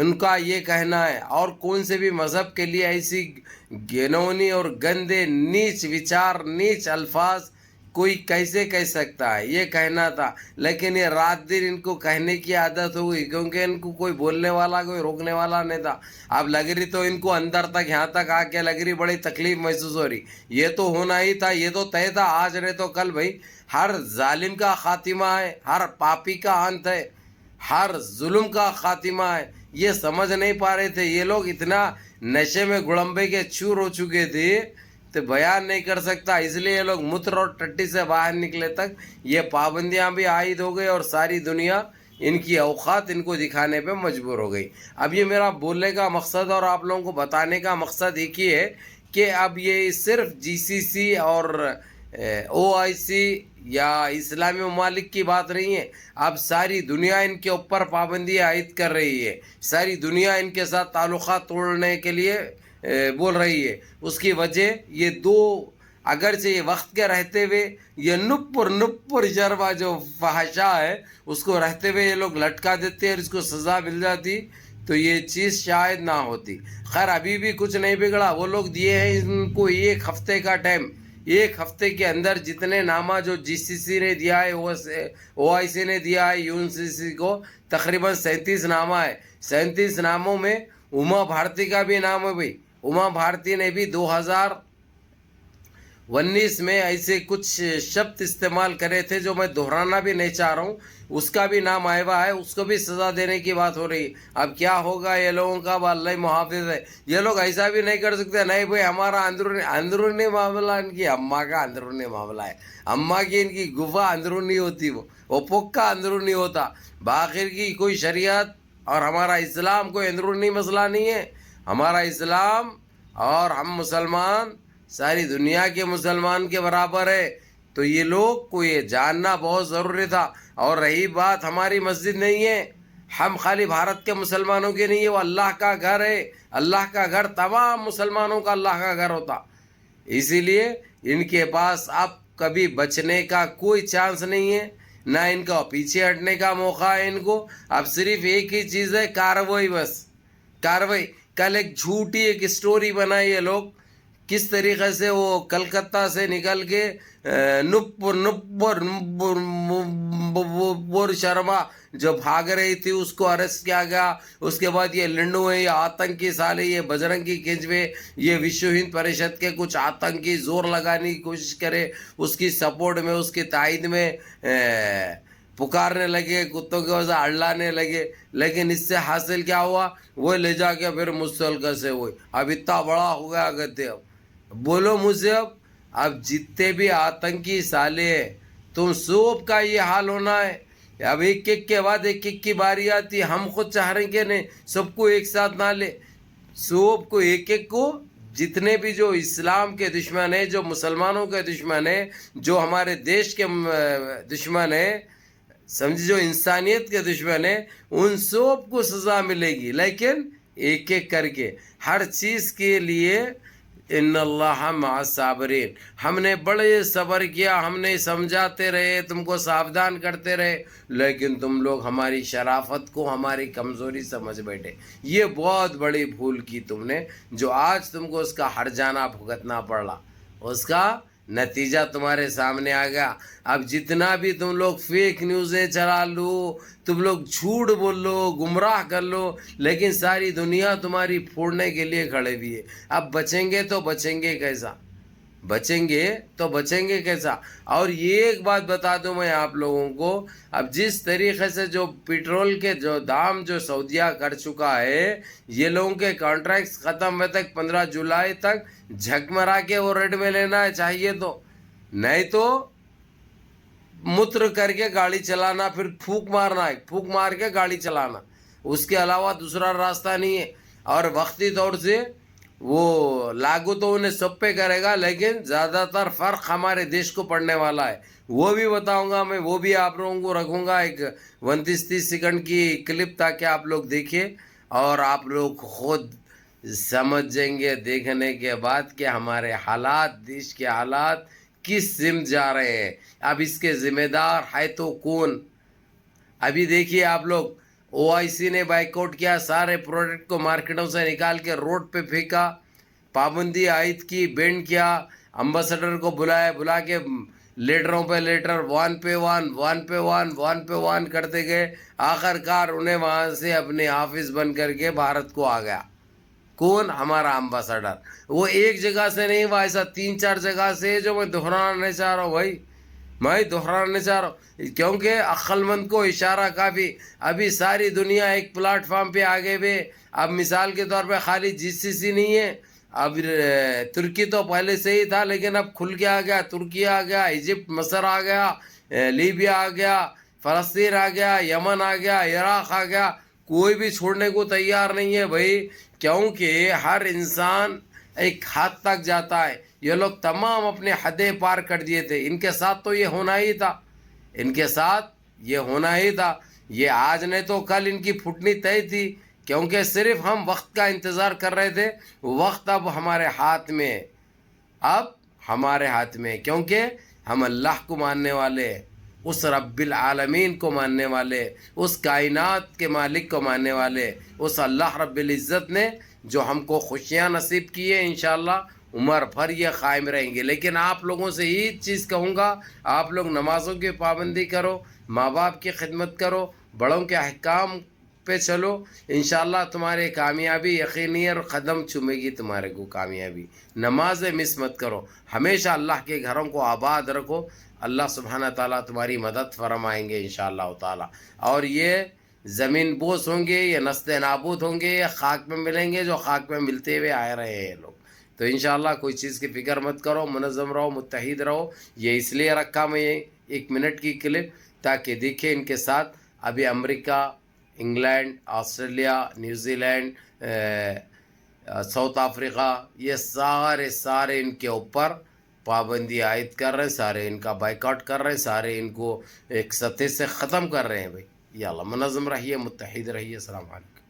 ان کا یہ کہنا ہے، اور کون سے بھی مذہب کے لیے ایسی گھنونی اور گندے نیچ وچار، نیچ الفاظ کوئی کیسے کہہ سکتا ہے، یہ کہنا تھا. لیکن یہ رات دن ان کو کہنے کی عادت ہو گئی، کیونکہ ان کو کوئی بولنے والا، کوئی روکنے والا نہیں تھا. اب لگ رہی تو ان کو اندر تک، یہاں تک آ کے لگ رہی بڑی تکلیف محسوس ہو رہی. یہ تو ہونا ہی تھا، یہ تو طے تھا، آج نہیں تو کل بھائی ہر ظالم کا خاتمہ ہے، ہر پاپی کا انت ہے، ہر ظلم کا خاتمہ ہے. یہ سمجھ نہیں پا رہے تھے یہ لوگ، اتنا نشے میں گڑمبے کے چور ہو چکے تھے تو بیان نہیں کر سکتا. اس لیے یہ لوگ متر اور ٹٹی سے باہر نکلے تک یہ پابندیاں بھی عائد ہو گئی، اور ساری دنیا ان کی اوقات ان کو دکھانے پہ مجبور ہو گئی. اب یہ میرا بولنے کا مقصد اور آپ لوگوں کو بتانے کا مقصد ایک ہی ہے کہ اب یہ صرف جی سی سی اور او آئی سی یا اسلامی ممالک کی بات نہیں ہے. اب ساری دنیا ان کے اوپر پابندی عائد کر رہی ہے، ساری دنیا ان کے ساتھ تعلقات توڑنے کے لیے بول رہی ہے. اس کی وجہ یہ دو، اگرچہ یہ وقت کے رہتے ہوئے یہ نپر جربا جو فحشا ہے اس کو رہتے ہوئے یہ لوگ لٹکا دیتے اور اس کو سزا مل جاتی تو یہ چیز شاید نہ ہوتی. خیر ابھی بھی کچھ نہیں بگڑا. وہ لوگ دیے ہیں ان کو ایک ہفتے کا ٹائم، ایک ہفتے کے اندر جتنے نامہ جو جی سی سی نے دیا ہے، او آئی سی نے دیا ہے، یو این سی سی کو تقریباً 37 نامہ ہے. 37 ناموں میں اما بھارتی کا بھی نام ہے بھائی. اما بھارتی نے بھی 2019 میں ایسے کچھ شبد استعمال کرے تھے جو میں دہرانا بھی نہیں چاہ رہا ہوں، اس کا بھی نام آیا ہوا ہے، اس کو بھی سزا دینے کی بات ہو رہی. اب کیا ہوگا یہ لوگوں کا، اللہ محافظ ہے. یہ لوگ ایسا بھی نہیں کر سکتے نہیں بھائی ہمارا اندرونی معاملہ، ان کی اماں کا اندرونی معاملہ ہے، اماں کی ان کی گفا اندرونی ہوتی، وہ پکا اندرونی ہوتا. بآخر کی کوئی شریعت اور ہمارا اسلام کوئی اندرونی مسئلہ نہیں ہے. ہمارا اسلام اور ہم مسلمان ساری دنیا کے مسلمان کے برابر ہے. تو یہ لوگ کو یہ جاننا بہت ضروری تھا. اور رہی بات ہماری مسجد نہیں ہے، ہم خالی بھارت کے مسلمانوں کے نہیں ہے، وہ اللہ کا گھر ہے. اللہ کا گھر تمام مسلمانوں کا اللہ کا گھر ہوتا. اسی لیے ان کے پاس اب کبھی بچنے کا کوئی چانس نہیں ہے، نہ ان کا پیچھے ہٹنے کا موقع ہے. ان کو اب صرف ایک ہی چیز ہے، کارروائی، بس کارروائی. کل ایک جھوٹی ایک اسٹوری بنائی یہ لوگ، کس طریقے سے وہ کلکتہ سے نکل کے نپور شرما جو بھاگ رہی تھی اس کو اریسٹ کیا گیا. اس کے بعد یہ لنڈو ہے، یہ آتنکی سالے، یہ بجرنگی کھنچوے، یہ وشو ہند پریشد کے کچھ آتنکی زور لگانے کی کوشش کرے، اس کی سپورٹ میں، اس کی تائید میں پکارنے لگے، کتوں کی وجہ اڑلانے لگے. لیکن اس سے حاصل کیا ہوا، وہ لے جا کے پھر مستلقہ سے ہوئی. اب اتنا بڑا ہو گیا کہتے، اب بولو مجھ سے، اب جتنے بھی آتنکی سالے ہیں تم سب کا یہ حال ہونا ہے. اب ایک ایک کے بعد ایک ایک کی باری آتی. ہم خود چاہ رہے ہیں کہ نہیں سب کو ایک ساتھ نہ لے، سب کو ایک ایک کو، جتنے بھی جو اسلام کے دشمن ہیں، جو مسلمانوں کے دشمن ہیں، جو ہمارے دیش کے دشمن ہیں، سمجھ، جو انسانیت کے دشمن ہیں، ان سب کو سزا ملے گی. لیکن ایک ایک کر کے ہر چیز کے لیے ان اللہ مع الصابرین. ہم نے بڑے صبر کیا، ہم نے سمجھاتے رہے، تم کو ساودھان کرتے رہے، لیکن تم لوگ ہماری شرافت کو ہماری کمزوری سمجھ بیٹھے. یہ بہت بڑی بھول کی تم نے، جو آج تم کو اس کا ہرجانہ بھگتنا پڑا. اس کا نتیجہ تمہارے سامنے آ گیا. اب جتنا بھی تم لوگ فیک نیوزیں چلا لو، تم لوگ جھوٹ بول لو، گمراہ کر لو، لیکن ساری دنیا تمہاری پھوڑنے کے لیے کھڑے ہوئی ہے. اب بچیں گے تو بچیں گے کیسا، بچیں گے تو بچیں گے کیسا. اور یہ ایک بات بتا دوں میں آپ لوگوں کو، اب جس طریقے سے جو پیٹرول کے جو دام جو سعودیہ کر چکا ہے، یہ لوگوں کے کانٹریکٹس ختم ہوئے تک 15 جولائی تک جھک مرا کے وہ ریٹ میں لینا ہے چاہیے تو، نہیں تو متر کر کے گاڑی چلانا، پھر پھونک مارنا ہے، پھونک مار کے گاڑی چلانا، اس کے علاوہ دوسرا راستہ نہیں ہے. اور وقتی طور سے وہ لاگو تو انہیں سب پہ کرے گا، لیکن زیادہ تر فرق ہمارے دیش کو پڑنے والا ہے. وہ بھی بتاؤں گا میں، وہ بھی آپ لوگوں کو رکھوں گا ایک 29-30 سیکنڈ کی کلپ، تاکہ آپ لوگ دیکھیں اور آپ لوگ خود سمجھیں گے دیکھنے کے بعد کہ ہمارے حالات، دیش کے حالات کس سمت جا رہے ہیں. اب اس کے ذمہ دار ہے تو کون؟ ابھی دیکھیے آپ لوگ، OIC نے بائیکاٹ کیا, سارے پروڈکٹ کو مارکیٹوں سے نکال کے روڈ پہ پھینکا, پابندی عائد کی, بینڈ کیا, امبیسڈر کو بلا کے لیٹروں پہ لیٹر, وان پہ وان کرتے گئے. آخر کار انہیں وہاں سے اپنے آفس بند کر کے بھارت کو آ گیا. کون؟ ہمارا امبیسڈر. وہ ایک جگہ سے نہیں, وہ ایسا 3-4 جگہ سے, جو میں دہرانا نہیں چاہ رہا ہوں بھائی, میں دہرانا نہیں چاہ رہا ہوں, کیونکہ عقل مند کو اشارہ کافی. ابھی ساری دنیا ایک پلیٹ فارم پہ آگے ہوئے. اب مثال کے طور پہ خالی GCC نہیں ہے, اب ترکی تو پہلے سے ہی تھا, لیکن اب کھل کے آ گیا. ترکی آ گیا, ایجپٹ, مصر آ گیا, لیبیا آ گیا, فلسطین آ گیا, یمن آ گیا, عراق آ گیا. کوئی بھی چھوڑنے کو تیار نہیں ہے بھائی, کیونکہ ہر انسان ایک حد تک جاتا ہے. یہ لوگ تمام اپنے حدیں پار کر دیے تھے. ان کے ساتھ تو یہ ہونا ہی تھا, ان کے ساتھ یہ ہونا ہی تھا. یہ آج نہیں تو کل ان کی پھٹنی طے تھی, کیونکہ صرف ہم وقت کا انتظار کر رہے تھے. وقت اب ہمارے ہاتھ میں, اب ہمارے ہاتھ میں, کیونکہ ہم اللہ کو ماننے والے, اس رب العالمین کو ماننے والے, اس کائنات کے مالک کو ماننے والے, اس اللہ رب العزت نے جو ہم کو خوشیاں نصیب کی ہے, انشاءاللہ عمر بھر یہ قائم رہیں گے. لیکن آپ لوگوں سے ایک چیز کہوں گا, آپ لوگ نمازوں کی پابندی کرو, ماں باپ کی خدمت کرو, بڑوں کے احکام پہ چلو, انشاءاللہ تمہارے کامیابی یقینی اور قدم چومے گی تمہارے کو کامیابی. نمازیں مس مت کرو, ہمیشہ اللہ کے گھروں کو آباد رکھو. اللہ سبحانہ تعالیٰ تمہاری مدد فرمائیں گے انشاءاللہ تعالیٰ. اور یہ زمین بوس ہوں گے, یہ نسل نابود ہوں گے, یہ خاک میں ملیں گے جو خاک میں ملتے ہوئے آئے رہے ہیں لوگ. تو انشاءاللہ کوئی چیز کی فکر مت کرو, منظم رہو, متحد رہو. یہ اس لیے رکھا میں یہ 1 منٹ کی کلپ, تاکہ دیکھیں ان کے ساتھ ابھی امریکہ, England, Australia, New Zealand, South Africa, یہ سارے ان کے اوپر پابندی عائد کر رہے ہیں, سارے ان کا بائیکاٹ کر رہے ہیں, سارے ان کو ایک سطح سے ختم کر رہے ہیں. بھائی یا اللہ منظم رہیے, متحد رہیے. السلام علیکم.